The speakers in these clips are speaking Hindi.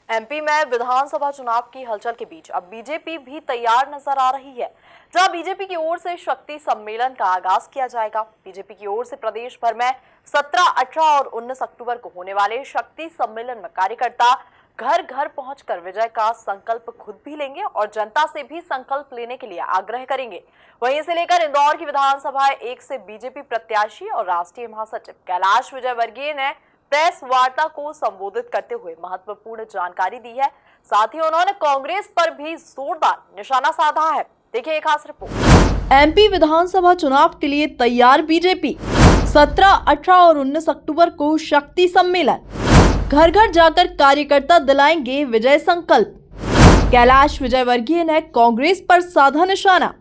एमपी में विधानसभा चुनाव की हलचल के बीच अब बीजेपी भी तैयार नजर आ रही है, जहां बीजेपी की ओर से शक्ति सम्मेलन का आगाज किया जाएगा। बीजेपी की ओर से प्रदेश भर में 17, 18 और 19 अक्टूबर को होने वाले शक्ति सम्मेलन में कार्यकर्ता घर घर पहुंचकर विजय का संकल्प खुद भी लेंगे और जनता से भी संकल्प लेने के लिए आग्रह करेंगे। वहीं इसे लेकर इंदौर की विधानसभा 1 से बीजेपी प्रत्याशी और राष्ट्रीय महासचिव कैलाश विजयवर्गीय ने प्रेस वार्ता को संबोधित करते हुए महत्वपूर्ण जानकारी दी है। साथ ही उन्होंने कांग्रेस पर भी जोरदार निशाना साधा है। देखिए एक खास रिपोर्ट। एमपी विधानसभा चुनाव के लिए तैयार बीजेपी। 17, 18 और 19 अक्टूबर को शक्ति सम्मेलन। घर घर जाकर कार्यकर्ता दिलाएंगे विजय संकल्प। कैलाश विजयवर्गीय ने कांग्रेस पर साधा निशाना।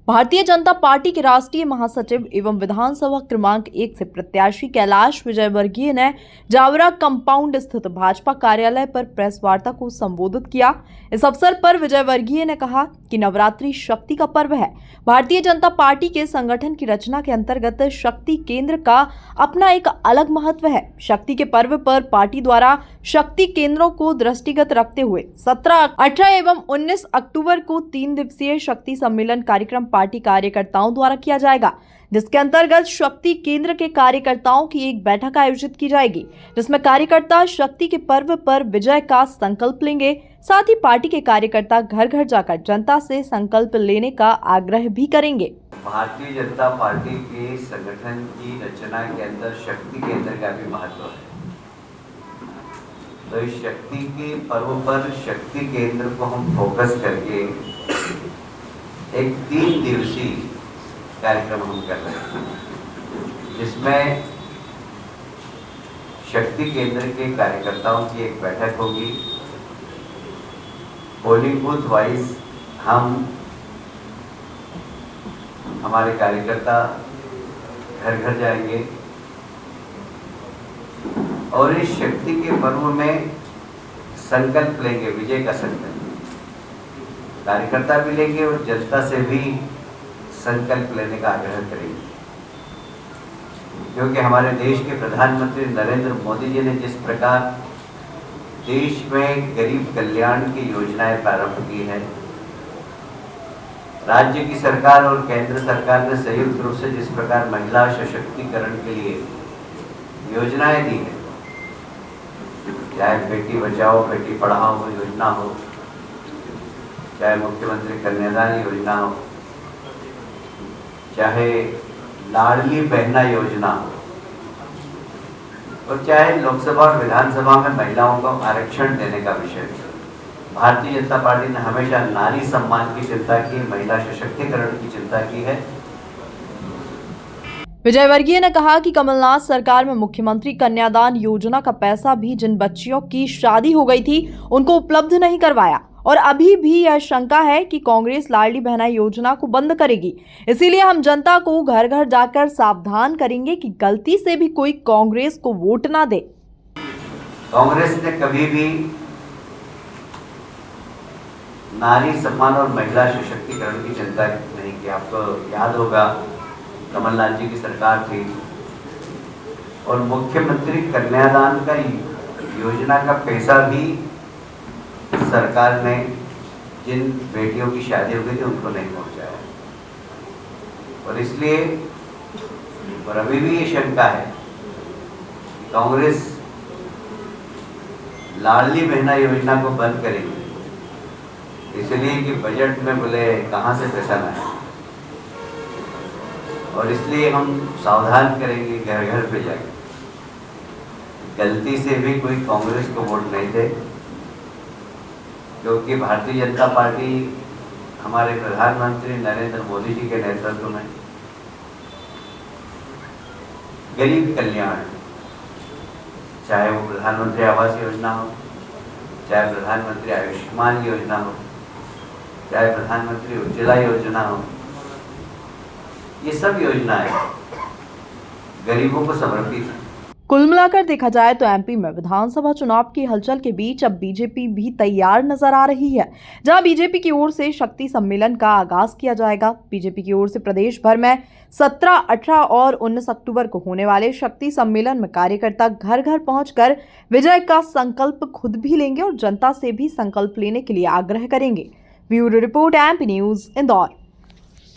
भारतीय जनता पार्टी के राष्ट्रीय महासचिव एवं विधानसभा क्रमांक 1 से प्रत्याशी कैलाश विजयवर्गीय ने जावरा कंपाउंड स्थित भाजपा कार्यालय पर प्रेस वार्ता को संबोधित किया। इस अवसर पर विजयवर्गीय ने कहा कि नवरात्रि शक्ति का पर्व है। भारतीय जनता पार्टी के संगठन की रचना के अंतर्गत शक्ति केंद्र का अपना एक अलग महत्व है। शक्ति के पर्व पर पार्टी द्वारा शक्ति केंद्रों को दृष्टिगत रखते हुए 17, 18 एवं 19 अक्टूबर को 3 दिवसीय शक्ति सम्मेलन कार्यक्रम पार्टी कार्यकर्ताओं द्वारा किया जाएगा, जिसके अंतर्गत शक्ति केंद्र के कार्यकर्ताओं की एक बैठक आयोजित की जाएगी, जिसमें कार्यकर्ता शक्ति के पर्व पर विजय का संकल्प लेंगे। साथ ही पार्टी के कार्यकर्ता घर घर जाकर जनता से संकल्प लेने का आग्रह भी करेंगे। भारतीय जनता पार्टी के संगठन की रचना के अंदर शक्ति केंद्र का भी महत्व है। तो इस शक्ति के पर्व पर शक्ति केंद्र को हम फोकस करके एक 3 दिवसीय कार्यक्रम हम कर रहे हैं, जिसमें शक्ति केंद्र के कार्यकर्ताओं की एक बैठक होगी। पोलिंग बूथ वाइज हमारे कार्यकर्ता घर घर जाएंगे और इस शक्ति के पर्व में संकल्प लेंगे, विजय का संकल्प कार्यकर्ता भी लेंगे और जनता से भी संकल्प लेने का आग्रह करेंगे। क्योंकि हमारे देश के प्रधानमंत्री नरेंद्र मोदी जी ने जिस प्रकार देश में गरीब कल्याण की योजनाएं प्रारंभ की है, राज्य की सरकार और केंद्र सरकार ने संयुक्त रूप से जिस प्रकार महिला सशक्तिकरण के लिए योजनाएं दी है, चाहे बेटी बचाओ बेटी पढ़ाओ योजना हो, चाहे मुख्यमंत्री कन्यादान योजना हो, चाहे लाडली बहना योजना हो, और चाहे लोकसभा और विधानसभा में महिलाओं को आरक्षण देने का विषय है। भारतीय जनता पार्टी ने हमेशा नारी सम्मान की चिंता की, महिला सशक्तिकरण की चिंता की है। विजयवर्गीय ने कहा कि कमलनाथ सरकार में मुख्यमंत्री कन्यादान योजना का पैसा भी जिन बच्चियों की शादी हो गई थी उनको उपलब्ध नहीं करवाया और अभी भी यह शंका है कि कांग्रेस लाडली बहना योजना को बंद करेगी। इसीलिए हम जनता को घर घर जाकर सावधान करेंगे कि गलती से भी कोई कांग्रेस को वोट ना दे। कांग्रेस ने कभी भी नारी सम्मान और महिला सशक्तिकरण की चिंता नहीं की। आपको याद होगा कमलनाथ जी की सरकार थी और मुख्यमंत्री कन्यादान का योजना का पैसा भी सरकार ने जिन बेटियों की शादी हो गई थी उनको नहीं पहुंचाया। और इसलिए और अभी भी ये शंका है कि कांग्रेस लाडली बहना योजना को बंद करेगी, इसलिए कि बजट में बोले कहां से पैसा लाए, और इसलिए हम सावधान करेंगे, घर घर पे जाएंगे, गलती से भी कोई कांग्रेस को वोट नहीं दे। क्योंकि भारतीय जनता पार्टी हमारे प्रधानमंत्री नरेंद्र मोदी जी के नेतृत्व में गरीब कल्याण, चाहे वो प्रधानमंत्री आवास योजना हो, चाहे प्रधानमंत्री आयुष्मान योजना हो, चाहे प्रधानमंत्री उज्ज्वला योजना हो, ये सब योजनाएं गरीबों को समर्पित है। कुल मिलाकर देखा जाए तो एमपी में विधानसभा चुनाव की हलचल के बीच अब बीजेपी भी तैयार नजर आ रही है, जहां बीजेपी की ओर से शक्ति सम्मेलन का आगाज किया जाएगा। बीजेपी की ओर से प्रदेश भर में 17, 18 और 19 अक्टूबर को होने वाले शक्ति सम्मेलन में कार्यकर्ता घर घर पहुंचकर विजय का संकल्प खुद भी लेंगे और जनता से भी संकल्प लेने के लिए आग्रह करेंगे। Bureau report, MP news, Indore.